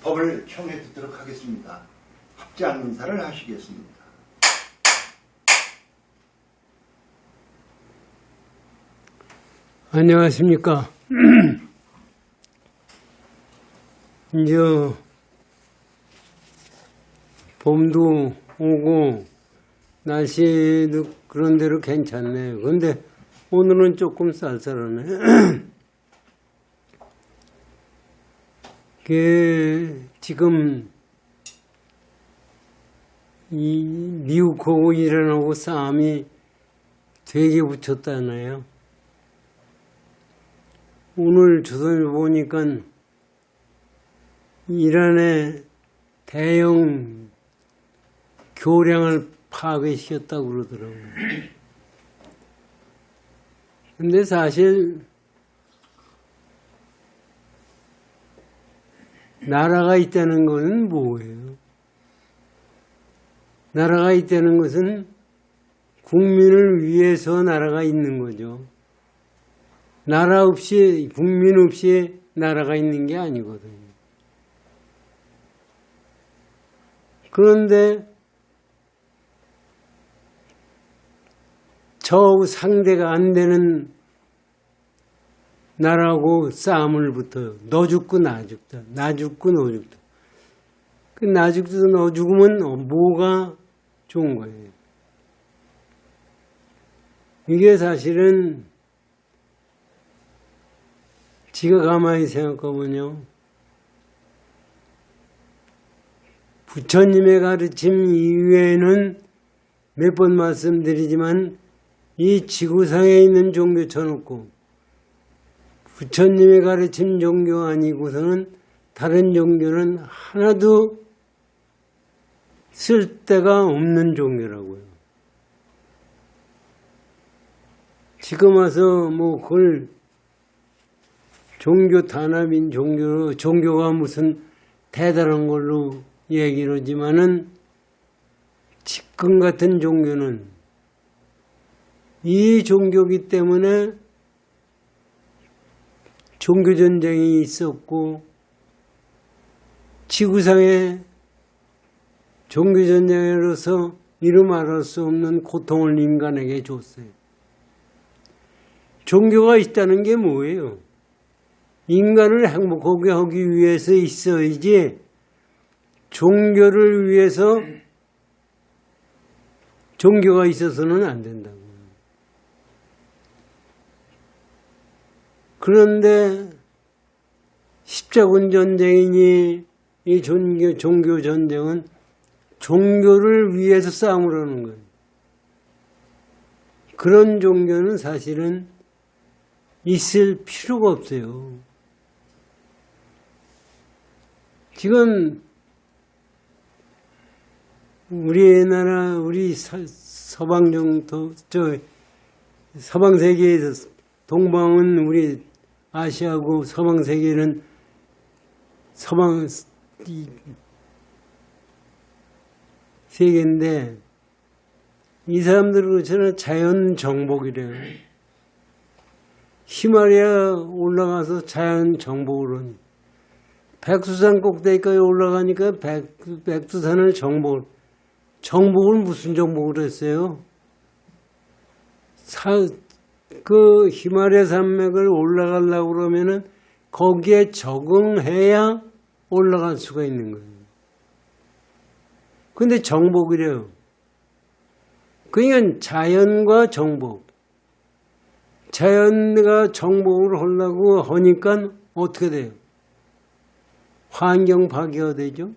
법을 청해 듣도록 하겠습니다. 합장 인사를 하시겠습니다. 안녕하십니까. 이제 봄도 오고 날씨도 그런 대로 괜찮네. 근데 오늘은 조금 쌀쌀하네. 지금 이 미국하고 이란하고 싸움이 되게 붙였잖아요. 오늘 조선을 보니까 이란의 대형 교량을 파괴시켰다고 그러더라고요. 근데 사실 나라가 있다는 것은 뭐예요? 나라가 있다는 것은 국민을 위해서 나라가 있는 거죠. 나라 없이, 국민 없이 나라가 있는 게 아니거든요. 그런데 저 상대가 안 되는 나라하고 싸움을 붙어요. 너 죽고 나 죽다. 나 죽고 너 죽다. 그 나 죽고 너 죽으면 뭐가 좋은 거예요? 이게 사실은 지가 가만히 생각해보면요. 부처님의 가르침 이외에는 몇 번 말씀드리지만 이 지구상에 있는 종교 쳐놓고 부처님의 가르침 종교 아니고서는 다른 종교는 하나도 쓸데가 없는 종교라고요. 지금 와서 뭐 그걸 종교 단합인 종교가 무슨 대단한 걸로 얘기를 하지만은 지금 같은 종교는 이 종교기 때문에 종교전쟁이 있었고 지구상에 종교전쟁으로서 이루 말할 수 없는 고통을 인간에게 줬어요. 종교가 있다는 게 뭐예요? 인간을 행복하게 하기 위해서 있어야지 종교를 위해서 종교가 있어서는 안 된다고. 그런데 십자군 전쟁이니 이 종교 전쟁은 종교를 위해서 싸움을 하는 거예요. 그런 종교는 사실은 있을 필요가 없어요. 지금 우리나라 우리 서방 세계에서 동방은 우리 아시아고 서방 세계는 서방 세계인데 이 사람들은 저는 자연 정복이래요. 히말라야 올라가서 자연 정복을 백두산 꼭대기까지 올라가니까 백두산을 정복을 무슨 정복을 했어요? 그 히말라야 산맥을 올라가려고 그러면은 거기에 적응해야 올라갈 수가 있는 거예요. 근데 정복이래요. 그러니까 자연과 정복. 자연과 정복을 하려고 하니까 어떻게 돼요? 환경 파괴가 되죠.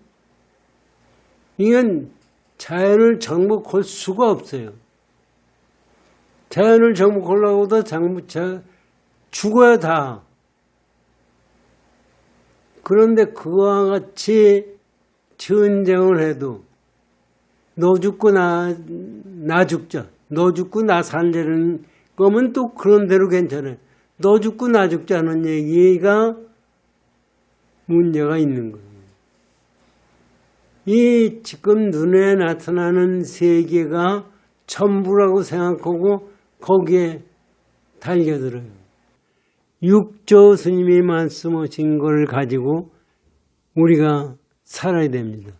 이건 자연을 정복할 수가 없어요. 자연을 정복하려고 다 죽어야 다. 그런데 그와 같이 전쟁을 해도 너 죽고 나 죽자. 너 죽고 나 살자는 거면 또 그런 대로 괜찮아요. 너 죽고 나 죽자는 얘기가 문제가 있는 거예요. 이 지금 눈에 나타나는 세계가 전부라고 생각하고 거기에 달겨들어요. 육조 스님이 말씀하신 걸 가지고 우리가 살아야 됩니다.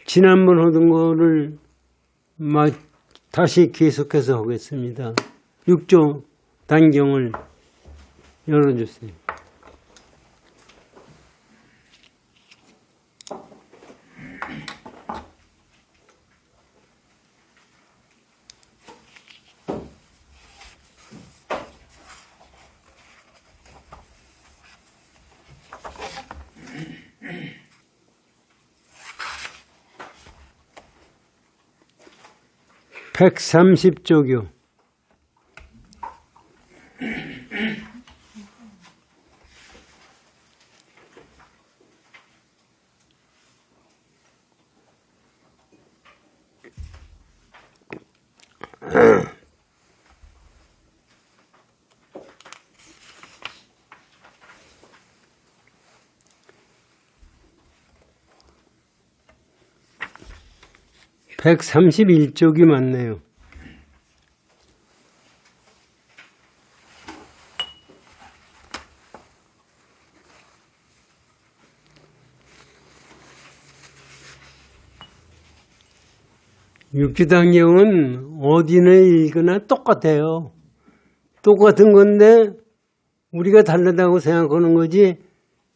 지난번 하던 거를 다시 계속해서 하겠습니다. 6조 단경을 열어주세요. (130조교) (131쪽이) 맞네요. 육주단경은 어디나 읽거나 똑같아요. 똑같은 건데 우리가 다르다고 생각하는 거지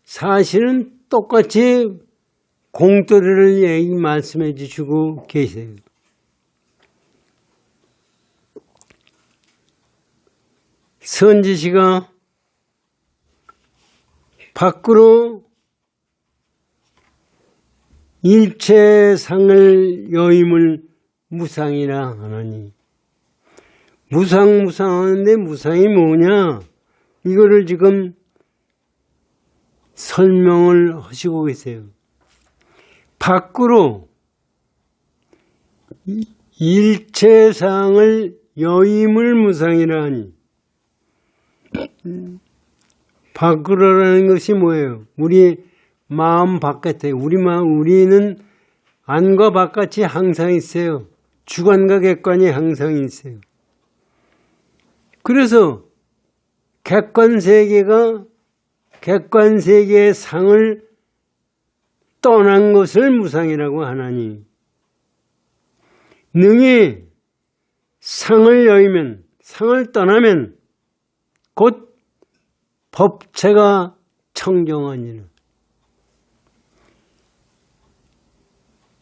사실은 똑같이 공돌이를 말씀해 주시고 계세요. 선지시가 밖으로 일체상을 여임을 무상이라 하나니, 무상하는데 무상이 뭐냐? 이거를 지금 설명을 하시고 계세요. 밖으로 일체상을 여임을 무상이라 하니, 밖으로라는 것이 뭐예요? 우리 마음 바깥에, 우리는 안과 바깥이 항상 있어요. 주관과 객관이 항상 있어요. 그래서 객관 세계의 상을 떠난 것을 무상이라고 하나니, 능히 상을 여의면, 상을 떠나면 곧 법체가 청정하니라.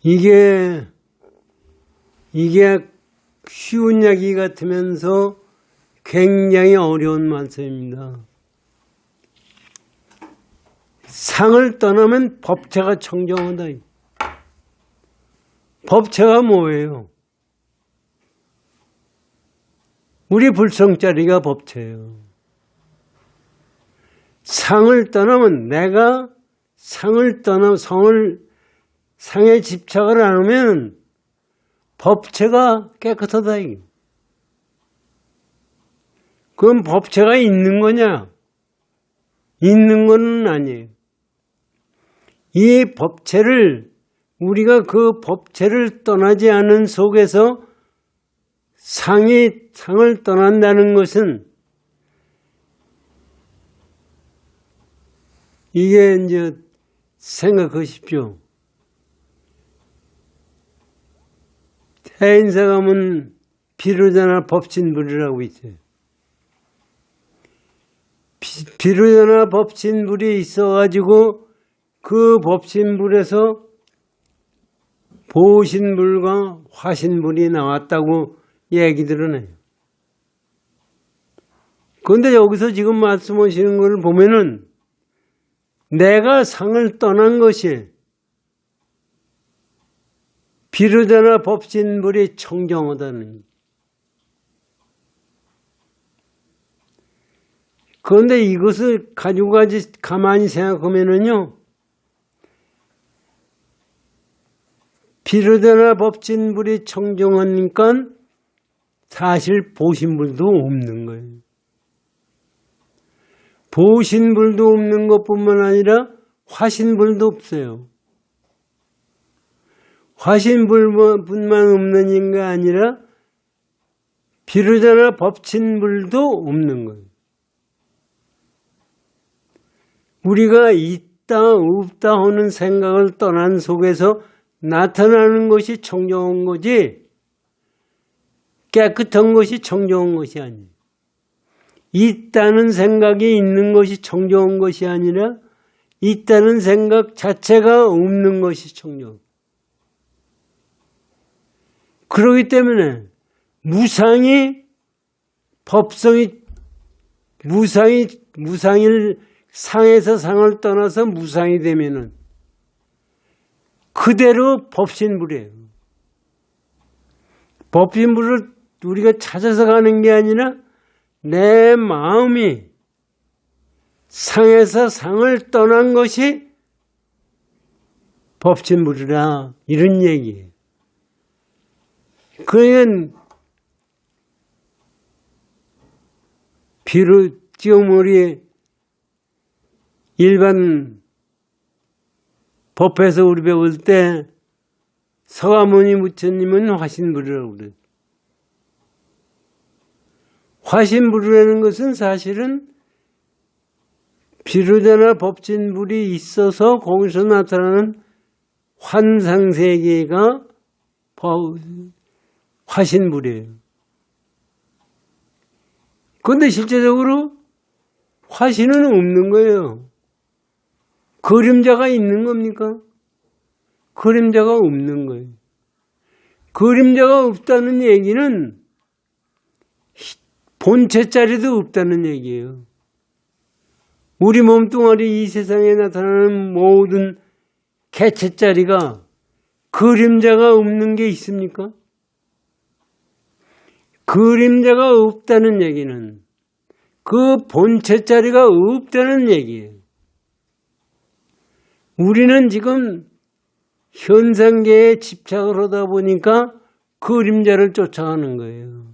이게 쉬운 이야기 같으면서 굉장히 어려운 말씀입니다. 상을 떠나면 법체가 청정하다. 법체가 뭐예요? 우리 불성자리가 법체예요. 상을 떠나면 내가 상에 집착을 안 하면 법체가 깨끗하다. 그럼 법체가 있는 거냐? 있는 건 아니에요. 이 법체를, 우리가 그 법체를 떠나지 않은 속에서 상을 떠난다는 것은, 이게 이제 생각하십시오. 해인사 가면 비로자나 법진불이라고 있어요. 비로자나 법진불이 있어가지고 그 법진불에서 보신불과 화신불이 나왔다고 얘기들은 해요. 그런데 여기서 지금 말씀하시는 걸 보면은 내가 상을 떠난 것이 비로자나 법신불이 청정하다는. 그런데 이것을 가지고 가만히 생각하면은요, 비로자나 법신불이 청정하니까 사실 보신불도 없는 거예요. 보신불도 없는 것뿐만 아니라 화신불도 없어요. 화신불뿐만 없는 게 아니라 비로자나 법신불도 없는 거예요. 우리가 없다 하는 생각을 떠난 속에서 나타나는 것이 청정한 거지, 깨끗한 것이 청정한 것이 아니에요. 있다는 생각이 있는 것이 청정한 것이 아니라 있다는 생각 자체가 없는 것이 청정. 그렇기 때문에 무상이 법성이 무상일 상에서 상을 떠나서 무상이 되면은 그대로 법신불이에요. 법신불을 우리가 찾아서 가는 게 아니라 내 마음이 상에서 상을 떠난 것이 법신불이라, 이런 얘기예요. 그러니까 비로 지금 우리 일반 법에서 우리 배울 때 서가모니 부처님은 화신불이라고 그래요. 화신불이라는 것은 사실은 비로자나 법신불이 있어서 거기서 나타나는 환상세계가 화신불이에요. 그런데 실제적으로 화신은 없는 거예요. 그림자가 있는 겁니까? 그림자가 없는 거예요. 그림자가 없다는 얘기는 본체자리도 없다는 얘기예요. 우리 몸뚱아리 이 세상에 나타나는 모든 개체자리가 그림자가 없는 게 있습니까? 그림자가 없다는 얘기는 그 본체자리가 없다는 얘기예요. 우리는 지금 현상계에 집착을 하다 보니까 그림자를 쫓아가는 거예요.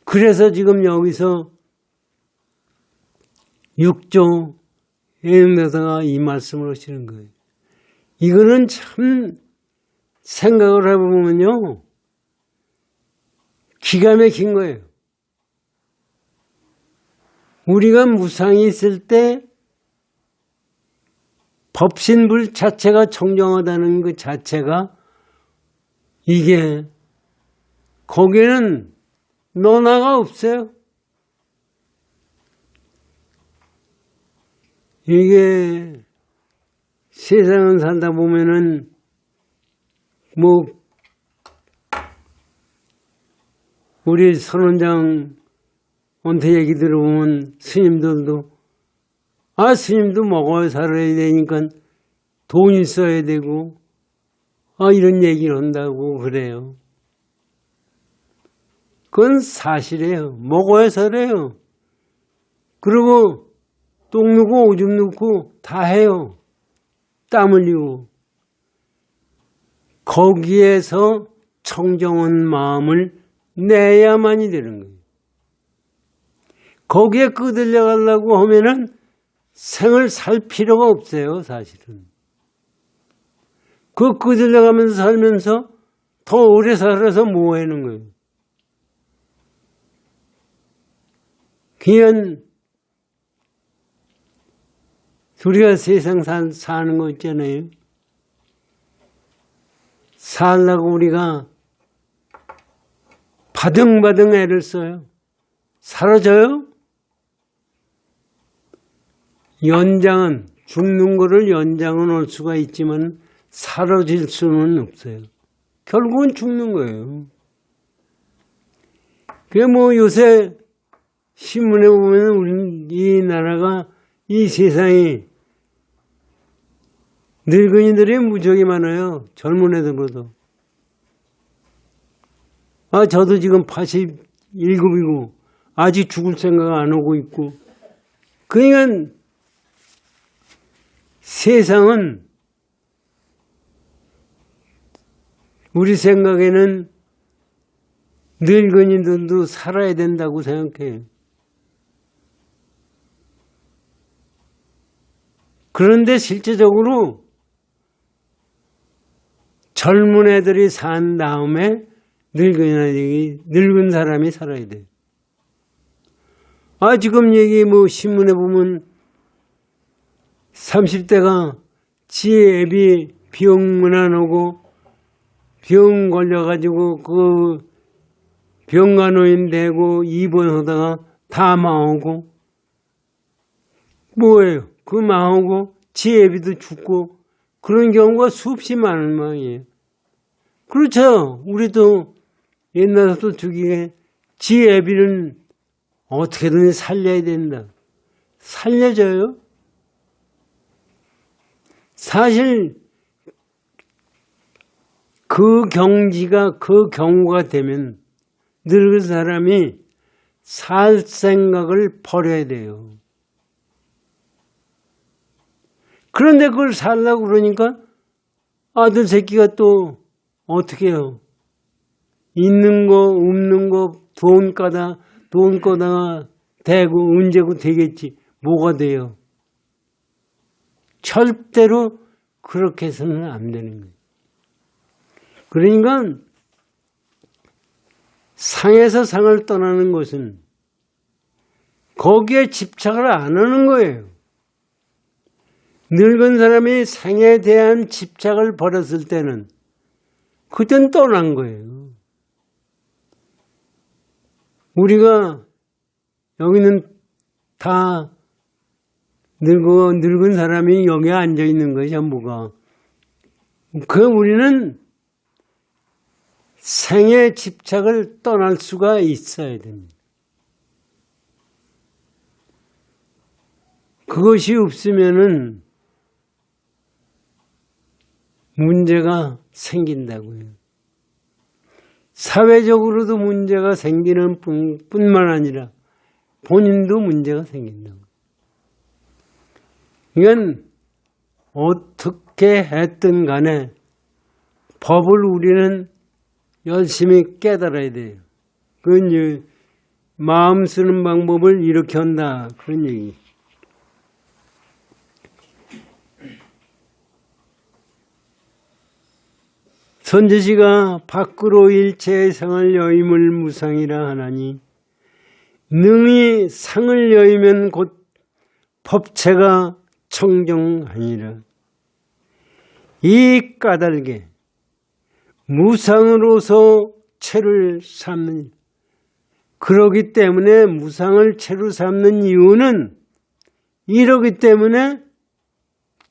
그래서 지금 여기서 6조 해명대사가 이 말씀을 하시는 거예요. 이거는 참 생각을 해보면요, 기가 막힌 거예요. 우리가 무상이 있을 때 법신불 자체가 청정하다는 그 자체가, 이게 거기에는 너나가 없어요. 이게 세상을 살다 보면은 뭐 우리 선원장한테 얘기 들어보면 스님들도 스님도 먹어야 살아야 되니까 돈이 있어야 되고 이런 얘기를 한다고 그래요. 그건 사실이에요. 먹어야 살아요. 그리고 똥 누고 오줌 누고 다 해요. 땀 흘리고. 거기에서 청정한 마음을 내야만이 되는 거예요. 거기에 끄들려 가려고 하면은 생을 살 필요가 없어요, 사실은. 그 끄들려 가면서 살면서 더 오래 살아서 뭐 하는 거예요? 그냥 우리가 세상 사는 거 있잖아요. 살라고 우리가 바등바등 애를 써요. 사라져요? 연장은, 죽는 거를 연장은 할 수가 있지만 사라질 수는 없어요. 결국은 죽는 거예요. 그게 뭐 요새 신문에 보면 우리 이 나라가, 이 세상이 늙은이들이 무지하게 많아요. 젊은 애들보다. 저도 지금 87이고 아직 죽을 생각 안 하고 있고. 그러니까 세상은 우리 생각에는 늙은이들도 살아야 된다고 생각해요. 그런데 실제적으로 젊은 애들이 산 다음에 늙은 사람이 살아야 돼요. 지금 얘기 신문에 보면 30대가 지 애비 병문 안 오고 병 걸려가지고 그 병간호인 되고 입원하다가 다 망하고 뭐예요? 그 망하고 지 애비도 죽고 그런 경우가 수없이 많은 모양이에요. 그렇죠. 우리도 옛날부터 죽이게 지 애비는 어떻게든 살려야 된다. 살려줘요? 사실 그 경우가 되면 늙은 사람이 살 생각을 버려야 돼요. 그런데 그걸 살라고 그러니까 아들 새끼가 또 어떻게 해요? 있는 거 없는 거 돈 거다가 되고 언제고 되겠지. 뭐가 돼요? 절대로 그렇게 해서는 안 되는 거예요. 그러니까 상에서 상을 떠나는 것은 거기에 집착을 안 하는 거예요. 늙은 사람이 상에 대한 집착을 버렸을 때는 그땐 떠난 거예요. 우리가 여기는 다 늙은 사람이 여기에 앉아 있는 거예요, 전부가. 우리는 생의 집착을 떠날 수가 있어야 됩니다. 그것이 없으면은 문제가 생긴다고요. 사회적으로도 문제가 생기는 뿐만 아니라 본인도 문제가 생긴다고. 이건 어떻게 했든 간에 법을 우리는 열심히 깨달아야 돼요. 그건 이제 마음 쓰는 방법을 이렇게 한다. 그런 얘기. 선지시가 밖으로 일체의 상을 여임을 무상이라 하나니 능히 상을 여이면 곧 법체가 청정하니라. 이 까닭에 무상으로서 체를 삼는, 그러기 때문에 무상을 체로 삼는 이유는 이러기 때문에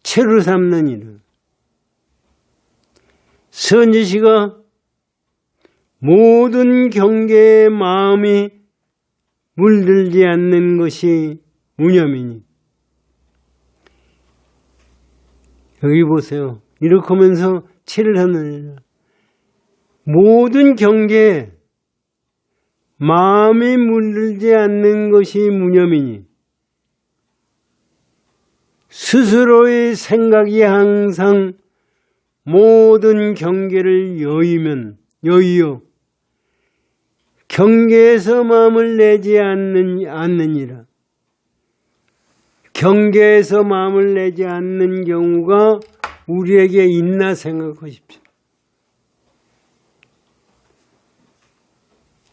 체로 삼느니라. 선지시가 모든 경계에 마음이 물들지 않는 것이 무념이니. 여기 보세요. 이렇게 하면서 체를 하느니라. 모든 경계에 마음이 물들지 않는 것이 무념이니 스스로의 생각이 항상 모든 경계를 여의어 경계에서 마음을 내지 않느니라. 경계에서 마음을 내지 않는 경우가 우리에게 있나 생각하십시오.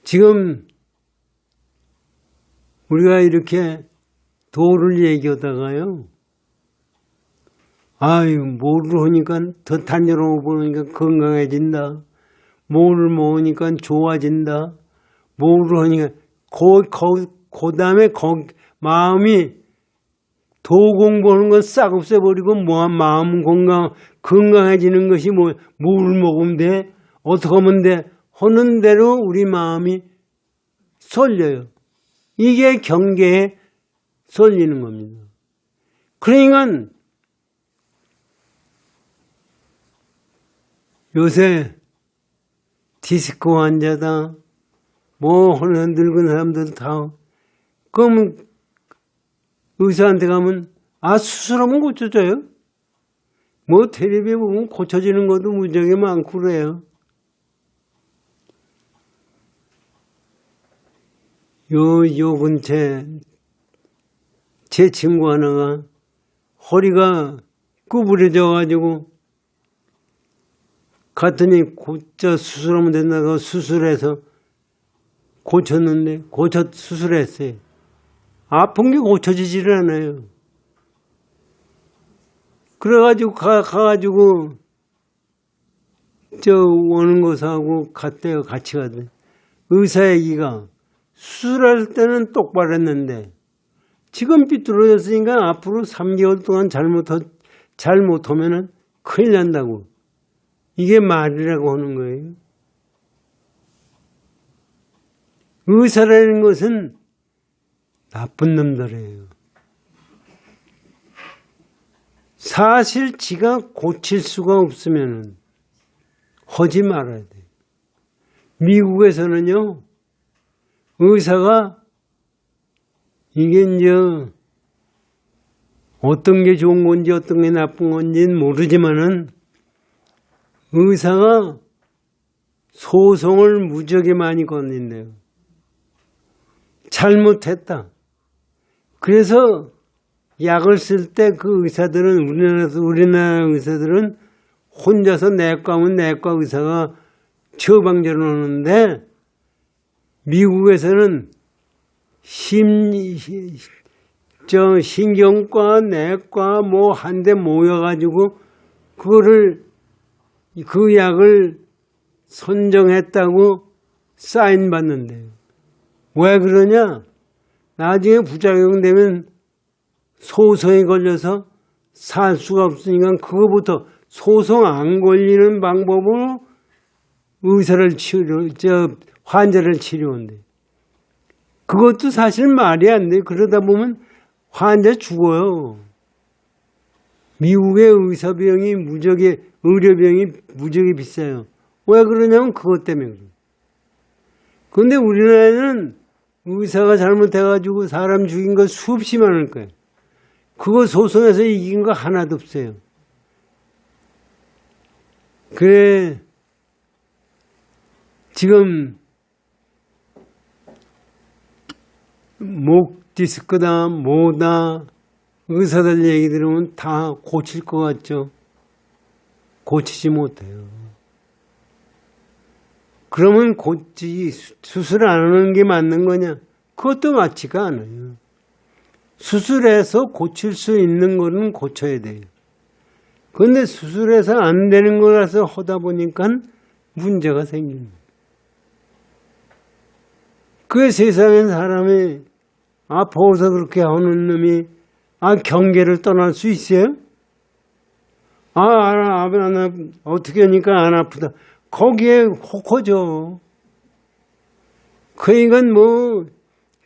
지금 우리가 이렇게 도를 얘기하다가요. 뭐를 하니까 더 단열하고 보니까 건강해진다. 뭐를 먹으니까 좋아진다. 뭐를 하니까 그 다음에 마음이 도 공부하는 건 싹 없애버리고 마음 건강해지는 것이 뭐를 먹으면 돼? 어떻게 하면 돼? 하는 대로 우리 마음이 쏠려요. 이게 경계에 쏠리는 겁니다. 그러니까 요새 디스크 환자다, 하는 늙은 사람들 다, 그러면 의사한테 가면, 수술하면 고쳐져요? 텔레비에 보면 고쳐지는 것도 무지하게 많고 그래요. 요 근처에 제 친구 하나가 허리가 구부러져가지고 갔더니 수술하면 된다고 수술해서 고쳤는데 수술했어요. 아픈 게 고쳐지지를 않아요. 그래가지고 가가지고 저 오는 것하고 갔대요. 같이 가대. 의사 얘기가 수술할 때는 똑바로 했는데 지금 삐뚤어졌으니까 앞으로 3개월 동안 잘못하면은 큰일 난다고. 이게 말이라고 하는 거예요. 의사라는 것은 나쁜 놈들이에요. 사실 지가 고칠 수가 없으면은 하지 말아야 돼요. 미국에서는요, 의사가 이게 이제 어떤 게 좋은 건지 어떤 게 나쁜 건지는 모르지만은 의사가 소송을 무지하게 많이 건넨대요. 잘못했다. 그래서 약을 쓸 때 그 의사들은 우리나라 의사들은 혼자서 내과면 내과 의사가 처방전을 하는데 미국에서는 신경과 내과 뭐 한데 모여가지고 그 약을 선정했다고 사인 받는데요. 왜 그러냐? 나중에 부작용 되면 소송에 걸려서 살 수가 없으니까 그거부터 소송 안 걸리는 방법으로 환자를 치료한대. 그것도 사실 말이 안 돼. 그러다 보면 환자 죽어요. 미국의 의료비용이 무지하게 비싸요. 왜 그러냐면 그것 때문에 그래요. 그런데 우리나라에는 의사가 잘못해가지고 사람 죽인 거 수없이 많을 거예요. 그거 소송에서 이긴 거 하나도 없어요. 그래, 지금 목 디스크다 뭐다 의사들 얘기 들으면 다 고칠 것 같죠. 고치지 못해요. 그러면 수술 안 하는 게 맞는 거냐? 그것도 맞지가 않아요. 수술해서 고칠 수 있는 거는 고쳐야 돼요. 그런데 수술해서 안 되는 거라서 하다 보니까 문제가 생깁니다. 그 세상에 사람이 아파서 그렇게 하는 놈이 경계를 떠날 수 있어요? 어떻게 하니까 안 아프다. 거기에 혹하죠. 그러니까 뭐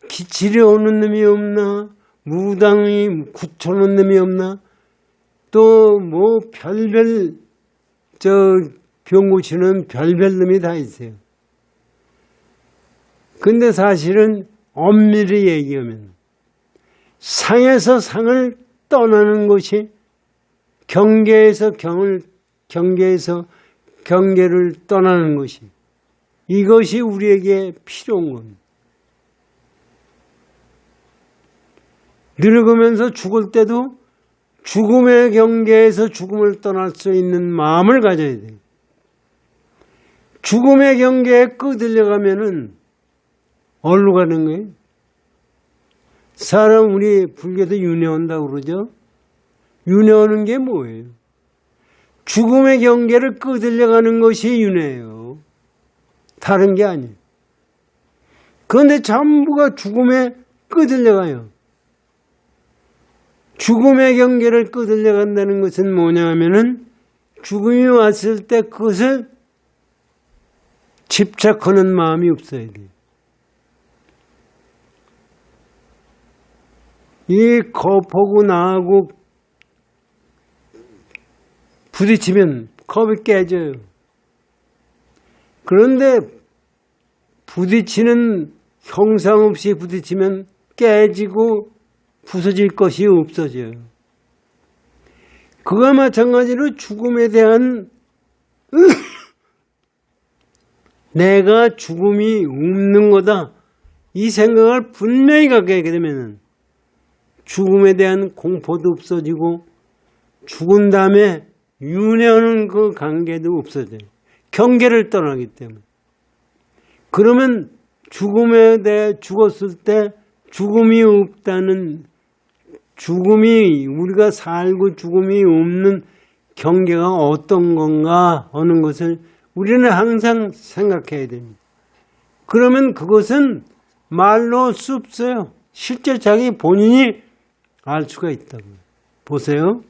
기치려 오는 놈이 없나? 무당이 굳혀놓은 놈이 없나? 또 뭐 별별 병 고치는 별별 놈이 다 있어요. 근데 사실은 엄밀히 얘기하면 상에서 상을 떠나는 것이 경계에서 경계를 떠나는 것이 이것이 우리에게 필요한 겁니다. 늙으면서 죽을 때도 죽음의 경계에서 죽음을 떠날 수 있는 마음을 가져야 돼요. 죽음의 경계에 끄들려가면은 어디로 가는 거예요? 사람 우리 불교도 윤회한다고 그러죠? 윤회하는 게 뭐예요? 죽음의 경계를 끄들려가는 것이 윤회예요. 다른 게 아니에요. 그런데 전부가 죽음에 끄들려가요. 죽음의 경계를 끄들려간다는 것은 뭐냐 하면은 죽음이 왔을 때 그것을 집착하는 마음이 없어야 돼요. 이 컵하고 나하고 부딪히면 컵이 깨져요. 그런데 부딪히는 형상 없이 부딪히면 깨지고 부서질 것이 없어져요. 그와 마찬가지로 죽음에 대한 내가 죽음이 없는 거다. 이 생각을 분명히 갖게 되면 죽음에 대한 공포도 없어지고 죽은 다음에 윤회하는 그 관계도 없어져요. 경계를 떠나기 때문에. 그러면 죽음에 대해 죽었을 때 죽음이 없다는 우리가 살고 죽음이 없는 경계가 어떤 건가 하는 것을 우리는 항상 생각해야 됩니다. 그러면 그것은 말로 할 수 없어요. 실제 자기 본인이 알 수가 있다고요. 보세요.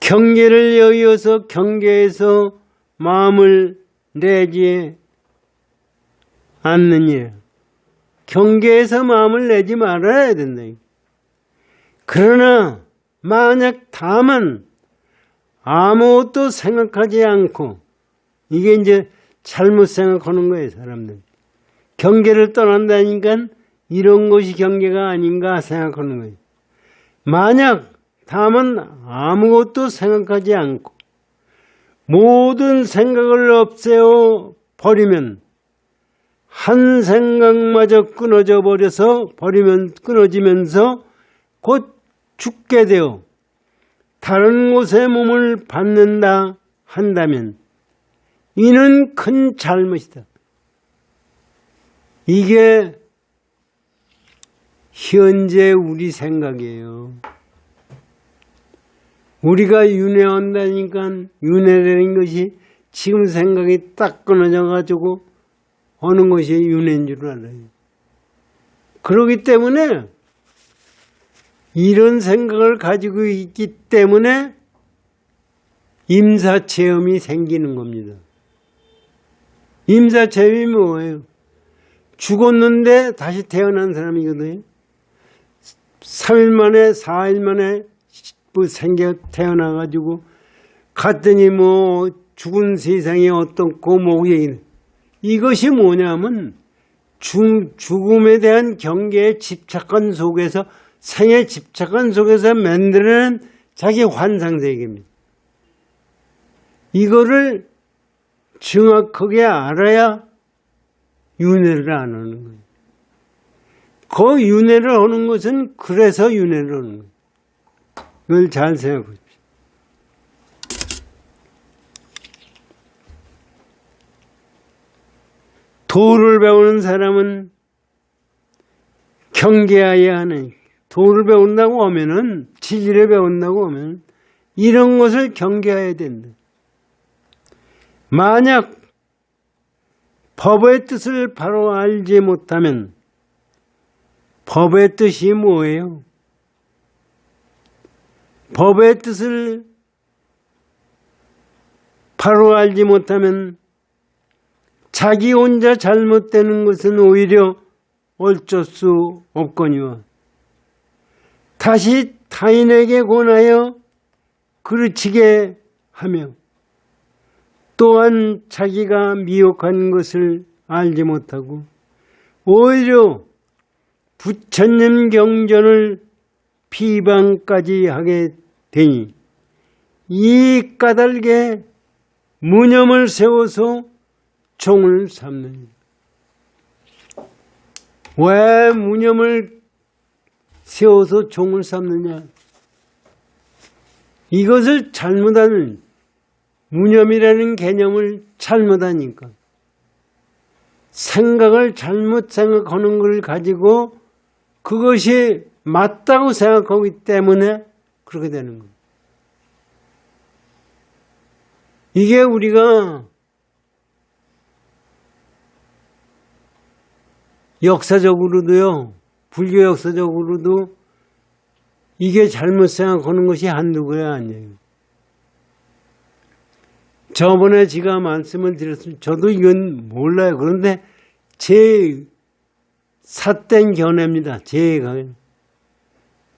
경계를 여의어서 경계에서 마음을 내지 않느냐. 경계에서 마음을 내지 말아야 된다. 그러나 만약 다만 아무것도 생각하지 않고, 이게 이제 잘못 생각하는 거예요, 사람들. 경계를 떠난다니까 이런 것이 경계가 아닌가 생각하는 거예요. 만약 다만 아무것도 생각하지 않고 모든 생각을 없애어 버리면, 한 생각마저 끊어지면서 곧 죽게 되어 다른 곳에 몸을 받는다 한다면 이는 큰 잘못이다. 이게 현재 우리 생각이에요. 우리가 윤회한다니까 윤회라는 것이 지금 생각이 딱 끊어져 가지고 하는 것이 윤회인 줄 알아요. 그렇기 때문에 이런 생각을 가지고 있기 때문에 임사체험이 생기는 겁니다. 임사체험이 뭐예요? 죽었는데 다시 태어난 사람이거든요. 3일 만에 4일 만에 태어나가지고 갔더니 죽은 세상이 어떻고 얘기는. 이것이 뭐냐면 죽음에 대한 경계에 집착한 속에서, 생에 집착한 속에서 만드는 자기 환상세계입니다. 이거를 정확하게 알아야 윤회를 안 하는 거예요. 그 윤회를 하는 것은 그래서 윤회를 하는 거예요. 그걸 잘 생각해 보십시오. 도를 배우는 사람은 경계해야 하는, 도를 배운다고 하면은, 진리를 배운다고 하면 이런 것을 경계해야 된다. 만약 법의 뜻을 바로 알지 못하면, 법의 뜻이 뭐예요? 법의 뜻을 바로 알지 못하면 자기 혼자 잘못되는 것은 오히려 어쩔 수 없거니와 다시 타인에게 권하여 그르치게 하며, 또한 자기가 미혹한 것을 알지 못하고 오히려 부처님 경전을 비방까지 하게 되니 이 까닭에 무념을 세워서 종을 삼느니라. 왜 무념을 세워서 종을 삼느냐? 이것을 잘못하는, 무념이라는 개념을 잘못하니까, 생각을 잘못 생각하는 걸 가지고 그것이 맞다고 생각하기 때문에 그렇게 되는 거예요. 이게 우리가 역사적으로도요, 불교 역사적으로도 이게 잘못 생각하는 것이 한두 개가 아니에요. 저번에 제가 말씀을 드렸습니다. 저도 이건 몰라요. 그런데 제 삿된 견해입니다. 제 견해.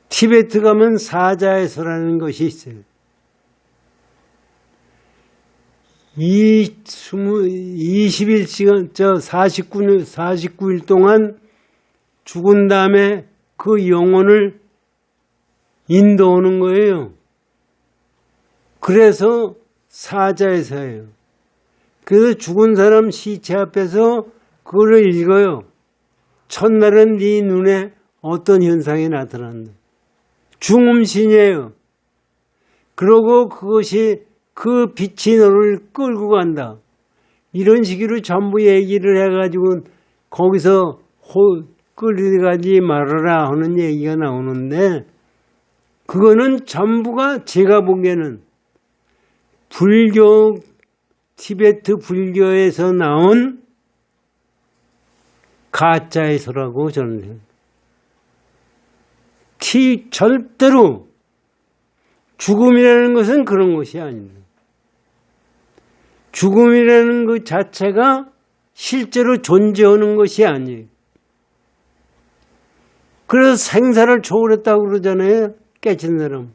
티베트 가면 사자에서라는 것이 있어요. 20일시간, 49일 동안 죽은 다음에 그 영혼을 인도하는 거예요. 그래서 사자에서예요. 그래서 죽은 사람 시체 앞에서 그거를 읽어요. 첫날은 네 눈에 어떤 현상이 나타난다. 중음신이에요. 그러고 그것이 그 빛이 너를 끌고 간다. 이런 식으로 전부 얘기를 해가지고 거기서 끌어가지 말아라 하는 얘기가 나오는데 그거는 전부가 제가 보기에는 불교, 티베트 불교에서 나온 가짜에서라고 저는 생각해요. 절대로 죽음이라는 것은 그런 것이 아닙니다. 죽음이라는 것 자체가 실제로 존재하는 것이 아니에요. 그래서 생사를 초월했다고 그러잖아요. 깨친 사람.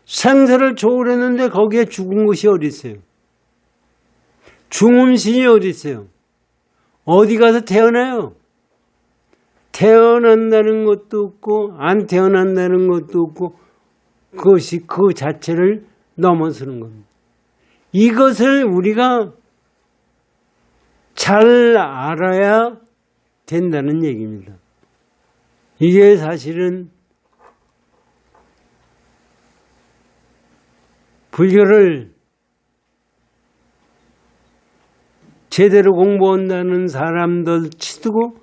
생사를 초월했는데 거기에 죽은 것이 어디 있어요? 중음신이 어디 있어요? 어디 가서 태어나요? 태어난다는 것도 없고 안 태어난다는 것도 없고 그것이 그 자체를 넘어서는 겁니다. 이것을 우리가 잘 알아야 된다는 얘기입니다. 이게 사실은 불교를 제대로 공부한다는 사람들 치두고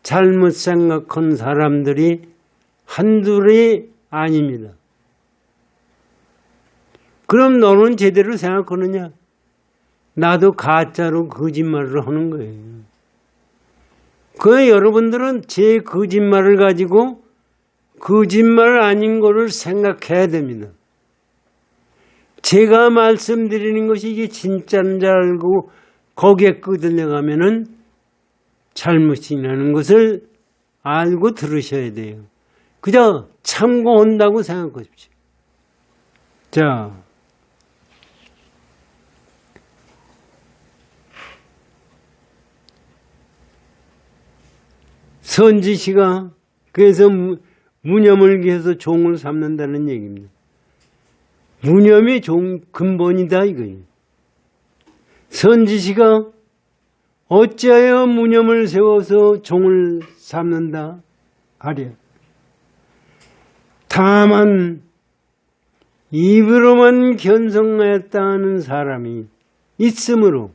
잘못 생각한 사람들이 한둘이 아닙니다. 그럼 너는 제대로 생각하느냐? 나도 가짜로 거짓말을 하는 거예요. 그 여러분들은 제 거짓말을 가지고 거짓말 아닌 거를 생각해야 됩니다. 제가 말씀드리는 것이 이게 진짜인 줄 알고 거기에 끄들려가면은 잘못이라는 것을 알고 들으셔야 돼요. 그저 참고한다고 생각하십시오. 자, 선지시가 그래서 무념을 위해서 종을 삼는다는 얘기입니다. 무념이 근본이다 이거예요. 선지시가 어찌하여 무념을 세워서 종을 삼는다 하랴. 다만 입으로만 견성하였다는 사람이 있으므로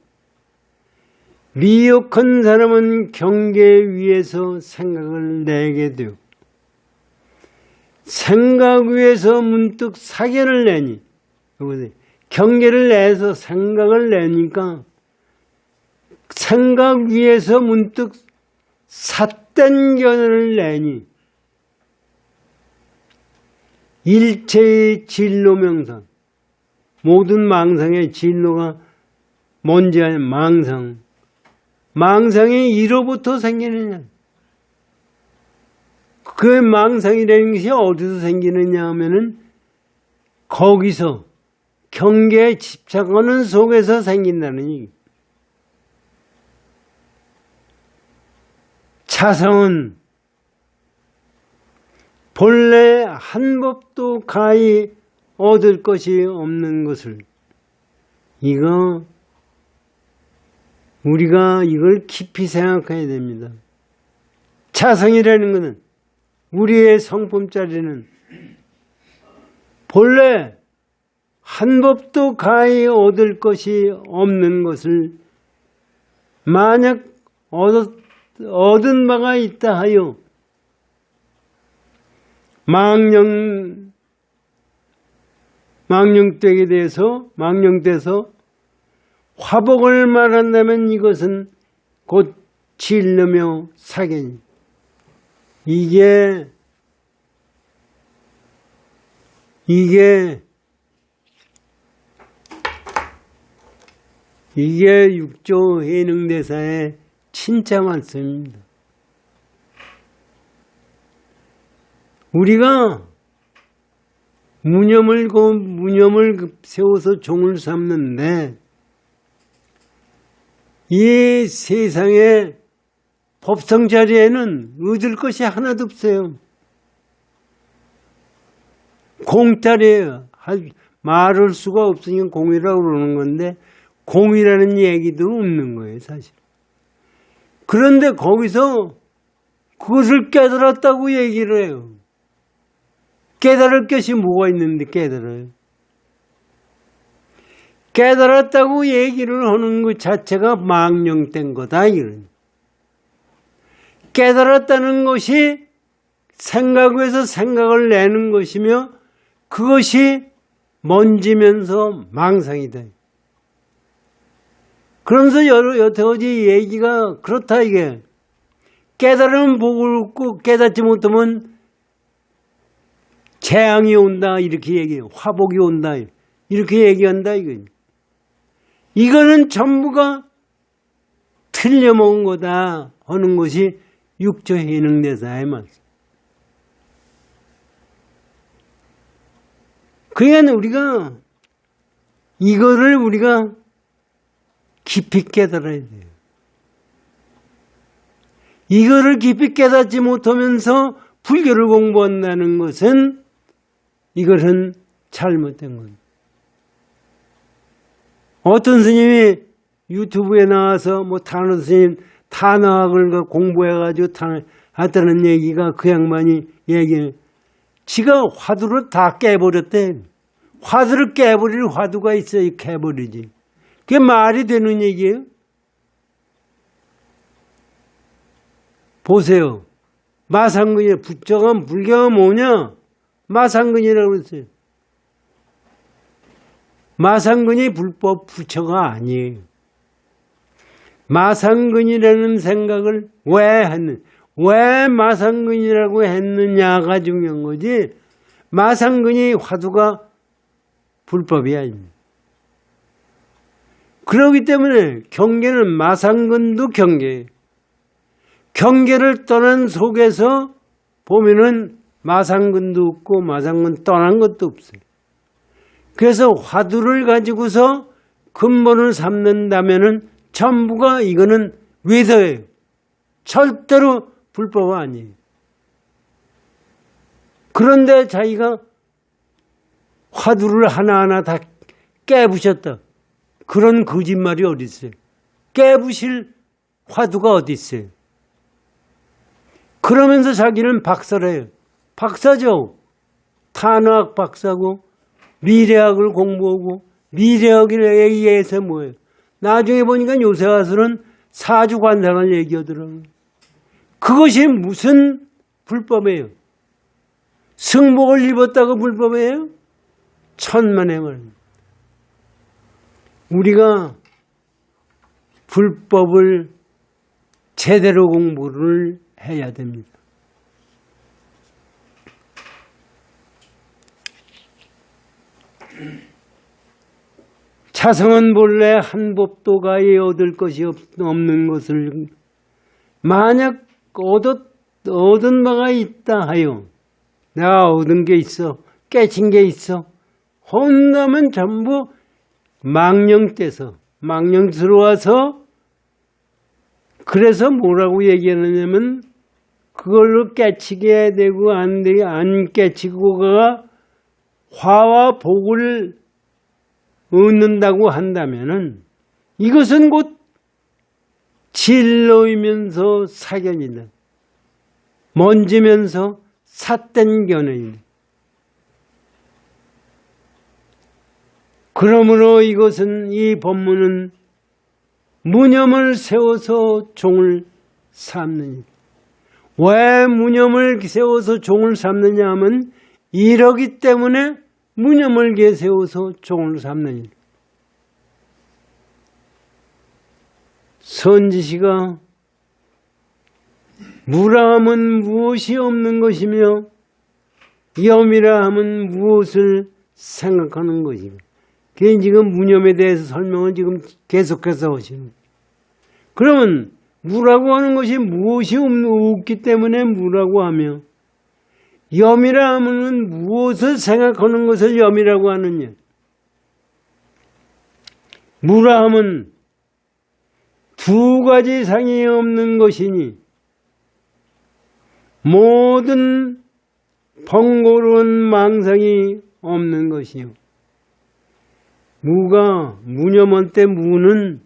미혹한 사람은 경계 위에서 생각을 내게 되고 생각 위에서 문득 사견을 내니 경계를 내서 생각을 내니까 생각 위에서 문득 삿된 견을 내니 일체의 진로명상 모든 망상의 진로가 뭔지 아냐 망상 망상이 이로부터 생기느냐 그 망상이라는 것이 어디서 생기느냐 하면은 거기서 경계에 집착하는 속에서 생긴다는 얘기. 차성은 본래 한 법도 가히 얻을 것이 없는 것을 이거 우리가 이걸 깊이 생각해야 됩니다. 차성이라는 것은 우리의 성품짜리는 본래 한 법도 가히 얻을 것이 없는 것을 만약 얻은 바가 있다 하여 망령되게 돼서 화복을 말한다면 이것은 곧 진르며 사견이 이게 육조 해능대사의 진짜 말씀입니다. 우리가 무념을 세워서 종을 삼는데 이 세상에 법성 자리에는 얻을 것이 하나도 없어요. 공짜리예요. 말할 수가 없으니까 공이라고 그러는 건데 공이라는 얘기도 없는 거예요, 사실. 그런데 거기서 그것을 깨달았다고 얘기를 해요. 깨달을 것이 뭐가 있는데 깨달아요. 깨달았다고 얘기를 하는 것 자체가 망령된 거다. 이런. 깨달았다는 것이 생각에서 생각을 내는 것이며 그것이 먼지면서 망상이다. 그러면서 여태까지 얘기가 그렇다 이게. 깨달으면 복을 얻고 깨닫지 못하면 재앙이 온다 이렇게 얘기해요. 화복이 온다 이렇게 얘기한다 이거. 이거는 전부가 틀려먹은 거다 하는 것이 육조해능대사의 말씀. 그러니까 우리가 이거를 우리가 깊이 깨달아야 돼요. 이거를 깊이 깨닫지 못하면서 불교를 공부한다는 것은 이것은 잘못된 겁니다. 어떤 스님이 유튜브에 나와서 뭐 단어 스님 탄화학을 공부해가지고 했다는 얘기가 그 양반이 얘기해. 지가 화두를 다 깨버렸대. 화두를 깨버릴 화두가 있어야 깨버리지. 그게 말이 되는 얘기예요? 보세요. 마상근이 부처가 불교가 뭐냐? 마상근이라고 그랬어요. 마상근이 불법 부처가 아니에요. 마상근이라는 생각을 왜 마상근이라고 했느냐가 중요한 거지. 마상근이 화두가 불법이 아닙니다. 그렇기 때문에 경계는 마상근도 경계예요. 경계를 떠난 속에서 보면은 마상근도 없고 마상근 떠난 것도 없어요. 그래서 화두를 가지고서 근본을 삼는다면은 전부가 이거는 외서예요. 절대로 불법 아니에요. 그런데 자기가 화두를 하나하나 다 깨부셨다. 그런 거짓말이 어디 있어요? 깨부실 화두가 어디 있어요? 그러면서 자기는 박사래요. 박사죠. 탄화학 박사고 미래학을 공부하고 미래학에 의해서 뭐예요? 나중에 보니까 요새 와서는 사주관상을 얘기하더라고요. 그것이 무슨 불법이에요? 승복을 입었다고 불법이에요? 천만의 말. 우리가 불법을 제대로 공부를 해야 됩니다. 차성은 본래 한 법도 가히 얻을 것이 없는 것을 만약 얻은 바가 있다 하여 내가 얻은 게 있어 깨친 게 있어 혼나면 전부 망령 떼서 망령 들어와서 그래서 뭐라고 얘기하느냐면 그걸로 깨치게 되고 안 깨치고가 화와 복을 얻는다고 한다면은 이것은 곧 진로이면서 사견이다. 먼지면서 삿된 견해이다. 그러므로 이것은 이 법문은 무념을 세워서 종을 삼느니라. 왜 무념을 세워서 종을 삼느냐 하면 이러기 때문에 무념을 세워서 종을 삼느니라. 선지시가 무라 하면 무엇이 없는 것이며 염이라 하면 무엇을 생각하는 것이고 그게 지금 무념에 대해서 설명을 지금 계속해서 하시는 거예요. 그러면 무라고 하는 것이 무엇이 없기 때문에 무라고 하며 염이라 하면 무엇을 생각하는 것을 염이라고 하느냐. 무라 하면 두 가지 상이 없는 것이니 모든 번거로운 망상이 없는 것이요. 무가 무념할 때 무는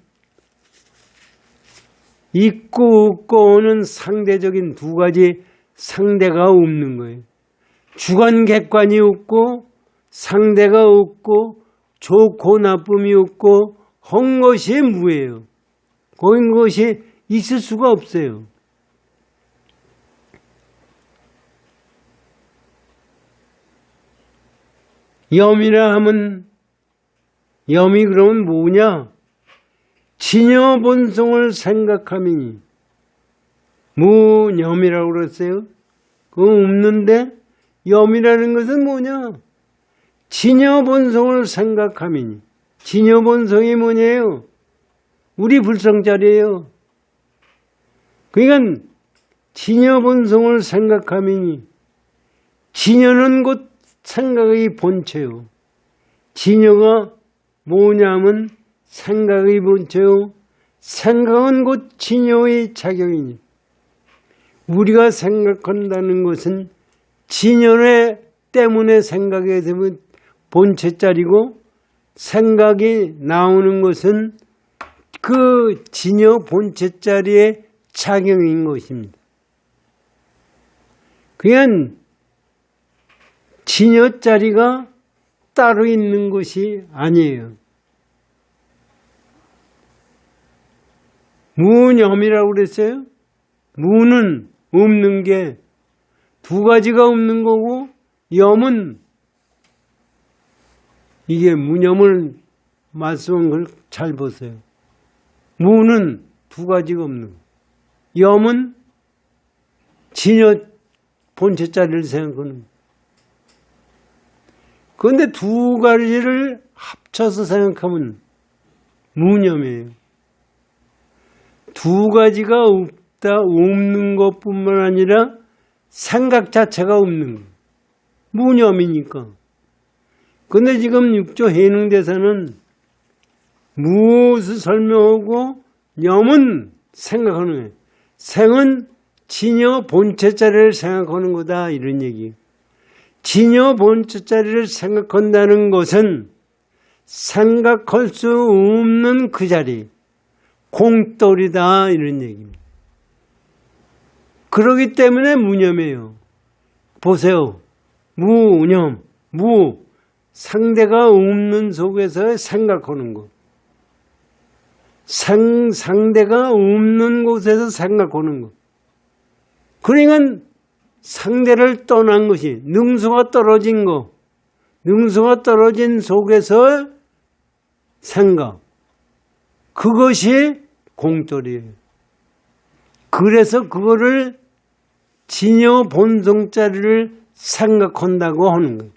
있고 없고 오는 상대적인 두 가지 상대가 없는 거예요. 주관 객관이 없고 상대가 없고 좋고 나쁨이 없고 한 것이 무예요. 그런 것이 있을 수가 없어요. 염이라 하면 염이 그러면 뭐냐? 진여 본성을 생각함이니. 무염이라고 그랬어요. 그거 없는데 염이라는 것은 뭐냐? 진여 본성을 생각함이니. 진여 본성이 뭐냐요? 우리 불성자리예요. 그러니까 진여 본성을 생각함이니. 진여는 곧 생각의 본체요. 진여가 뭐냐면 생각의 본체요. 생각은 곧 진여의 작용이니. 우리가 생각한다는 것은 진여 때문에 생각이 되면 본체짜리고, 생각이 나오는 것은 그 진여 본체짜리의 작용인 것입니다. 그냥 진여짜리가 따로 있는 것이 아니에요. 무염이라고 그랬어요. 무는 없는 게 두 가지가 없는 거고, 염은 이게 무념을 말씀한 걸 잘 보세요. 무는 두 가지가 없는 거. 염은 진여 본체짜리를 생각하는 거. 그런데 두 가지를 합쳐서 생각하면 무념이에요. 두 가지가 없는 것뿐만 아니라 생각 자체가 없는 거. 무념이니까. 근데 지금 육조 해능대사는 무엇을 설명하고 염은 생각하는 거예요. 생은 진여 본체짜리를 생각하는 거다, 이런 얘기예요. 진여 본체짜리를 생각한다는 것은 생각할 수 없는 그 자리, 공돌이다, 이런 얘기입니다. 그렇기 때문에 무념이에요. 보세요. 무념, 상대가 없는 속에서 생각하는 것. 상대가 없는 곳에서 생각하는 것. 그러니까 상대를 떠난 것이, 능수가 떨어진 것, 능수가 떨어진 속에서 생각. 그것이 공돌이에요. 그래서 그거를 진여 본성짜리를 생각한다고 하는 거예요.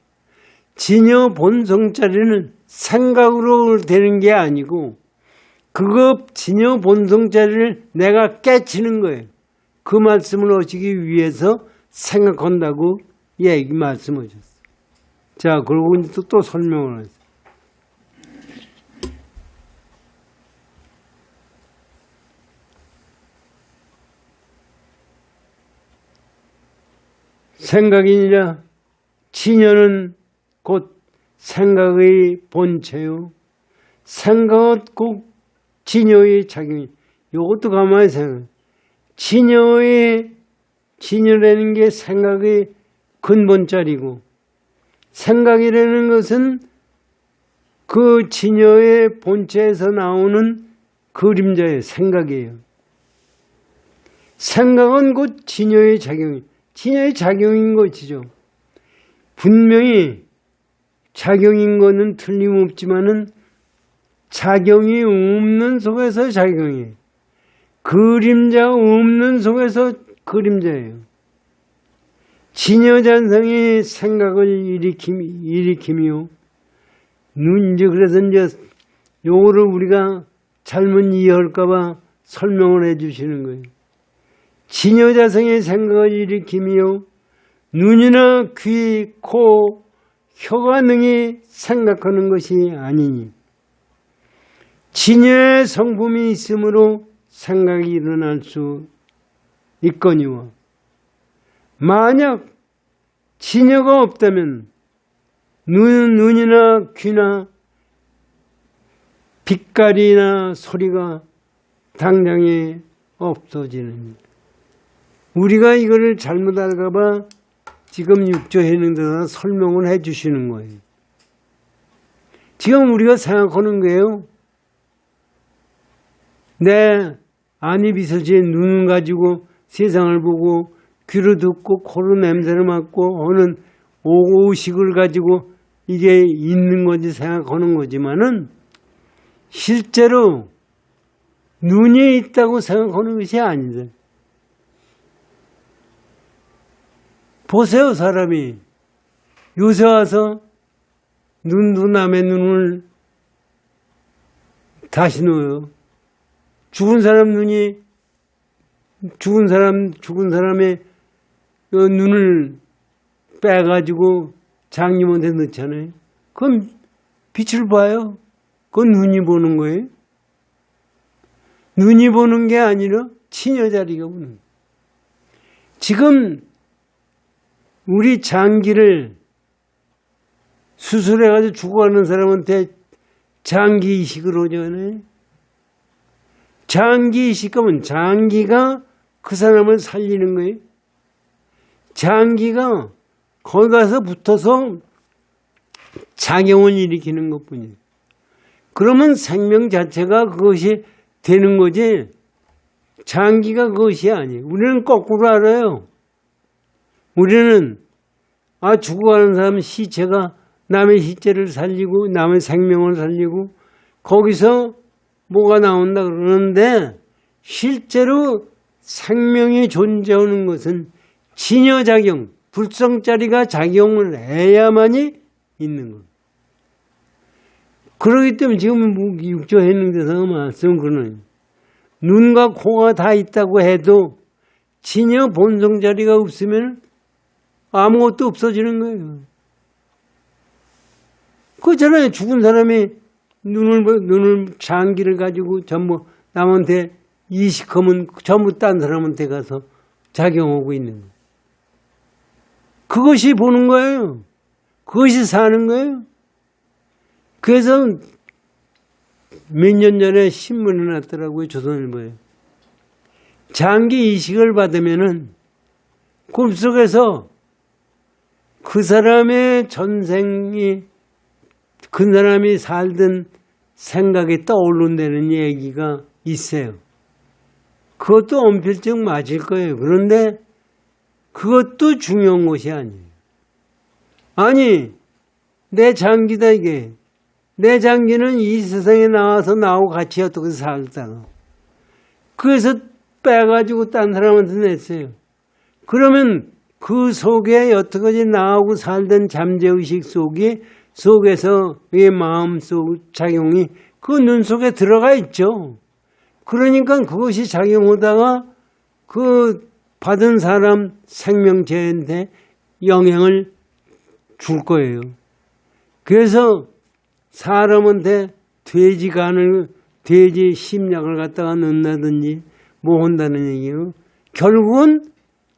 진여 본성짜리는 생각으로 되는 게 아니고, 그거 진여 본성짜리를 내가 깨치는 거예요. 그 말씀을 하시기 위해서 생각한다고 말씀하셨어요. 자, 그러고 이제 또 설명을 하세요. 생각이니라. 진여는 곧 생각의 본체요. 생각은 꼭 진여의 작용이. 이것도 가만히 생각해. 진여라는 게 생각의 근본자리고, 생각이라는 것은 그 진여의 본체에서 나오는 그림자의 생각이에요. 생각은 곧 진여의 작용이. 진여의 작용인 것이죠. 분명히 작용인 것은 틀림없지만은 작용이 없는 속에서 작용이에요. 그림자 없는 속에서 그림자예요. 진여잔성이 생각을 일으키며, 그래서 이제 요거를 우리가 잘못 이해할까봐 설명을 해주시는 거예요. 진여자성의 생각을 일으키며 눈이나 귀, 코, 혀가 능히 생각하는 것이 아니니, 진여의 성품이 있으므로 생각이 일어날 수 있거니와, 만약 진여가 없다면 눈이나 귀나 빛깔이나 소리가 당장에 없어지는. 우리가 이거를 잘못 알까봐 지금 육조해능대사 설명을 해 주시는 거예요. 지금 우리가 생각하는 거예요. 내 안이 비서진 눈을 가지고 세상을 보고, 귀로 듣고, 코로 냄새를 맡고, 하는 오식을 가지고 이게 있는 건지 생각하는 거지만은 실제로 눈이 있다고 생각하는 것이 아닌데. 보세요, 사람이. 요새 와서 눈도 남의 눈을 다시 놓아요. 죽은 사람의 눈을 빼가지고 장님한테 넣잖아요. 그럼 빛을 봐요. 그건 눈이 보는 거예요. 눈이 보는 게 아니라 치녀자리가 보는 거예요. 지금 우리 장기를 수술해가지고 죽어가는 사람한테 장기 이식을 하잖아요. 장기 이식하면 장기가 그 사람을 살리는 거예요. 장기가 거기 가서 붙어서 작용을 일으키는 것뿐이에요. 그러면 생명 자체가 그것이 되는 거지 장기가 그것이 아니에요. 우리는 거꾸로 알아요. 우리는 죽어가는 사람 시체가 남의 시체를 살리고 남의 생명을 살리고 거기서 뭐가 나온다 그러는데 실제로 생명이 존재하는 것은 진여작용, 불성자리가 작용을 해야만이 있는 것. 그렇기 때문에 지금 육조 해능대사가 말씀 그러는 눈과 코가 다 있다고 해도 진여 본성자리가 없으면 아무것도 없어지는 거예요. 그렇잖아요. 죽은 사람이 눈을 장기를 가지고 전부 남한테 이식하면 전부 딴 사람한테 가서 작용하고 있는 거예요. 그것이 보는 거예요. 그것이 사는 거예요. 그래서 몇 년 전에 신문에 났더라고요. 조선일보에. 장기 이식을 받으면은 꿈속에서 그 사람의 전생이 그 사람이 살던 생각이 떠오른다는 얘기가 있어요. 그것도 엄필적 맞을 거예요. 그런데 그것도 중요한 것이 아니에요. 아니, 내 장기다 이게. 내 장기는 이 세상에 나와서 나하고 같이 어떻게 살다가. 그래서 빼가지고 딴 사람한테 냈어요. 그러면 그 속에 여태까지 나하고 살던 잠재의식 속에서 의 마음속 작용이 그 눈 속에 들어가 있죠. 그러니까 그것이 작용하다가 그 받은 사람 생명체한테 영향을 줄 거예요. 그래서 사람한테 돼지 심약을 갖다가 넣는다든지 뭐 한다는 얘기예요. 결국은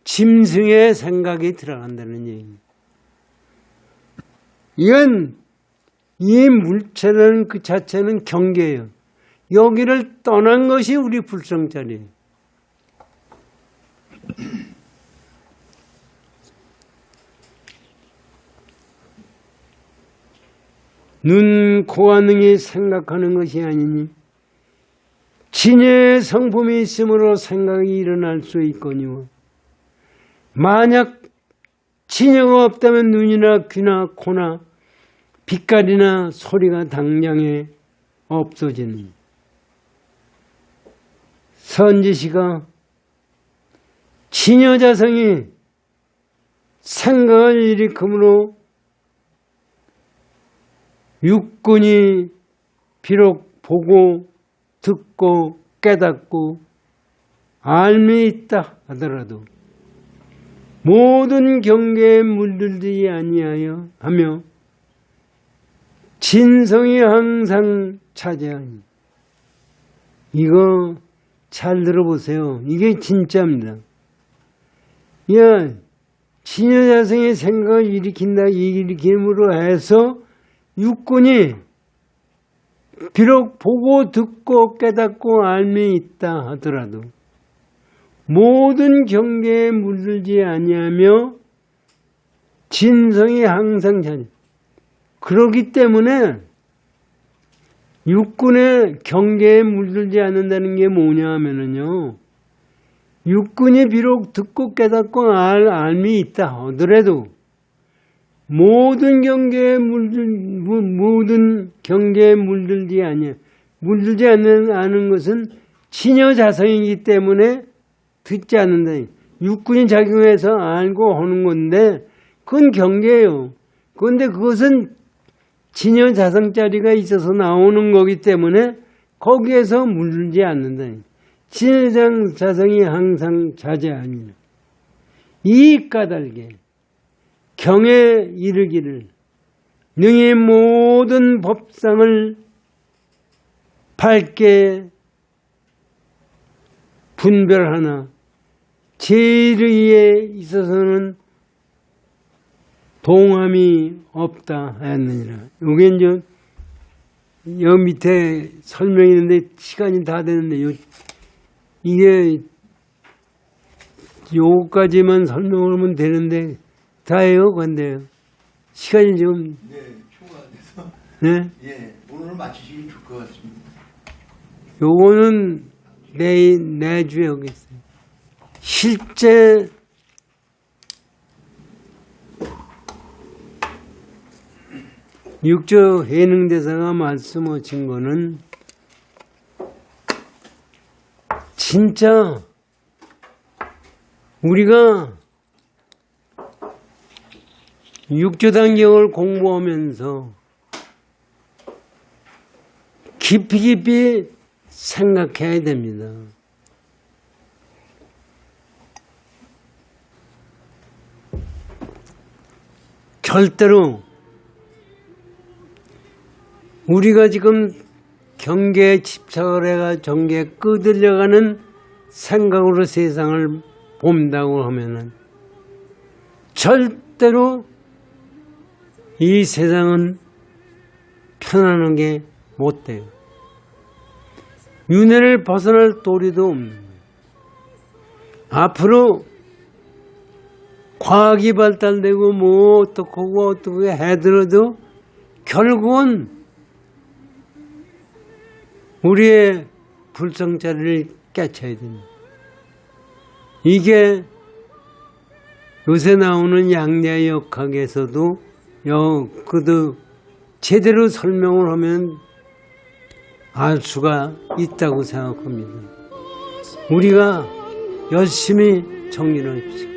짐승의 생각이 들어간다는 얘기예요. 이건 이 물체라는 그 자체는 경계예요. 여기를 떠난 것이 우리 불성자리예요. 눈, 코와 능히 생각하는 것이 아니니 진여의 성품이 있으므로 생각이 일어날 수 있거니와 만약 진여가 없다면 눈이나 귀나 코나 빛깔이나 소리가 당장에 없어지는. 선지시가 진여자성이 생각을 일으킴으로 육군이 비록 보고 듣고 깨닫고 알미 있다 하더라도 모든 경계에 물들지 아니하여 하며 진성이 항상 차지하니. 이거 잘 들어보세요. 이게 진짜입니다. 야, 진여자성의 생각을 일으킴으로 해서 육군이 비록 보고 듣고 깨닫고 알미 있다 하더라도 모든 경계에 물들지 아니하며 진성이 항상 차지. 그렇기 때문에 육군의 경계에 물들지 않는다는 게 뭐냐 하면은요, 육군이 비록 듣고 깨닫고 알미 있다 하더라도 모든 경계에 물들지 아니야. 물들지 않는 것은 친여 자성이기 때문에 듣지 않는다. 육군이 작용해서 알고 하는 건데 그건 경계예요. 그런데 그것은 친여 자성자리가 있어서 나오는 거기 때문에 거기에서 물들지 않는다. 친여 자성이 항상 자제 아니냐. 이 까닭에 경에 이르기를 능히 모든 법상을 밝게 분별하나 제의에 있어서는 동함이 없다 하였느니라. 이게 이제 여 밑에 설명이 있는데 시간이 다 되는데 이게 요까지만 설명을 하면 되는데 다예요, 근데요. 시간이 좀 네, 초과돼서 네? 예, 오늘 마치시기 좋을 것 같습니다. 요거는 내주에 오겠어요. 실제 육조 해능대사가 말씀하신 거는 진짜 우리가 육조단경을 공부하면서 깊이 생각해야 됩니다. 절대로 우리가 지금 경계에 집착을 해가 경계에 끄들려가는 생각으로 세상을 본다고 하면은 절대로 이 세상은 편안하게 못 돼요. 윤회를 벗어날 도리도 없는 거예요. 앞으로 과학이 발달되고 뭐 어떻게 해들어도 결국은 우리의 불성자리를 깨쳐야 됩니다. 이게 요새 나오는 양야역학에서도 그도 제대로 설명을 하면 알 수가 있다고 생각합니다. 우리가 열심히 정리를 해주세요.